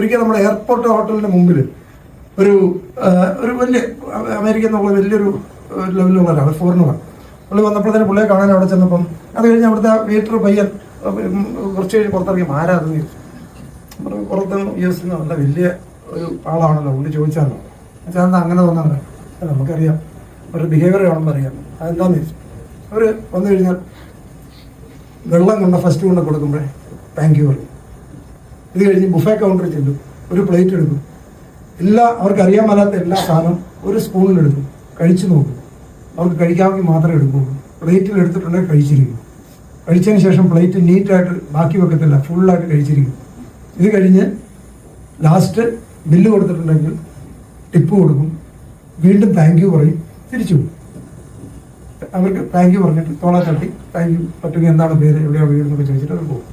ഒരിക്കൽ നമ്മുടെ എയർപോർട്ട് ഹോട്ടലിൻ്റെ മുമ്പിൽ ഒരു വലിയ അമേരിക്ക എന്നുള്ള വലിയൊരു ലെവലിലുള്ള ഒരാൾ ഫോറിനറാണ്. പുള്ളി വന്നപ്പോഴത്തേന് പുള്ളിയെ കാണാൻ അവിടെ ചെന്നപ്പം അത് കഴിഞ്ഞ് അവിടുത്തെ വെയിറ്റർ പയ്യൻ കുറച്ച് കഴിഞ്ഞ് പുറത്തിറങ്ങി ആരാതെന്ന് ചോദിച്ചു. പുറത്ത് US നല്ല വലിയ ഒരു ആളാണല്ലോ പുള്ളി ചോദിച്ചാലോ വെച്ചാൽ എന്താ അങ്ങനെ തോന്നാറ് നമുക്കറിയാം ഒരു ബിഹേവിയർ കാണുമ്പോൾ അറിയാം. അതെന്താന്ന് ചോദിച്ചു. അവർ വന്നു കഴിഞ്ഞാൽ വെള്ളം കൊണ്ട് ഫസ്റ്റ് കൊണ്ട് കൊടുക്കുമ്പോഴേ താങ്ക് യു പറയും. ഇത് കഴിഞ്ഞ് ബുഫേ കൗണ്ടറിൽ ചെല്ലും, ഒരു പ്ലേറ്റ് എടുക്കും, അവർക്ക് അറിയാൻ മേലാത്ത എല്ലാ സാധനവും ഒരു സ്പൂണിലെടുക്കും, കഴിച്ചു നോക്കും. അവർക്ക് കഴിക്കാമെങ്കിൽ മാത്രമേ എടുക്കുകയുള്ളൂ. പ്ലേറ്റിൽ എടുത്തിട്ടുണ്ടെങ്കിൽ കഴിച്ചിരിക്കും. കഴിച്ചതിന് ശേഷം പ്ലേറ്റ് നീറ്റായിട്ട് ബാക്കി വെക്കത്തില്ല, ഫുള്ളായിട്ട് കഴിച്ചിരിക്കും. ഇത് കഴിഞ്ഞ് ലാസ്റ്റ് ബില്ല് കൊടുത്തിട്ടുണ്ടെങ്കിൽ ടിപ്പ് കൊടുക്കും, വീണ്ടും താങ്ക് യു പറയും, തിരിച്ചു പോകും. അവർക്ക് താങ്ക് യു പറഞ്ഞിട്ട് തോളെ തട്ടി താങ്ക് യു പറ്റുമെങ്കിൽ എന്താണ് പേര്, എവിടെയാണ് വീട് എന്നൊക്കെ ചോദിച്ചിട്ട് അവർ പോകും.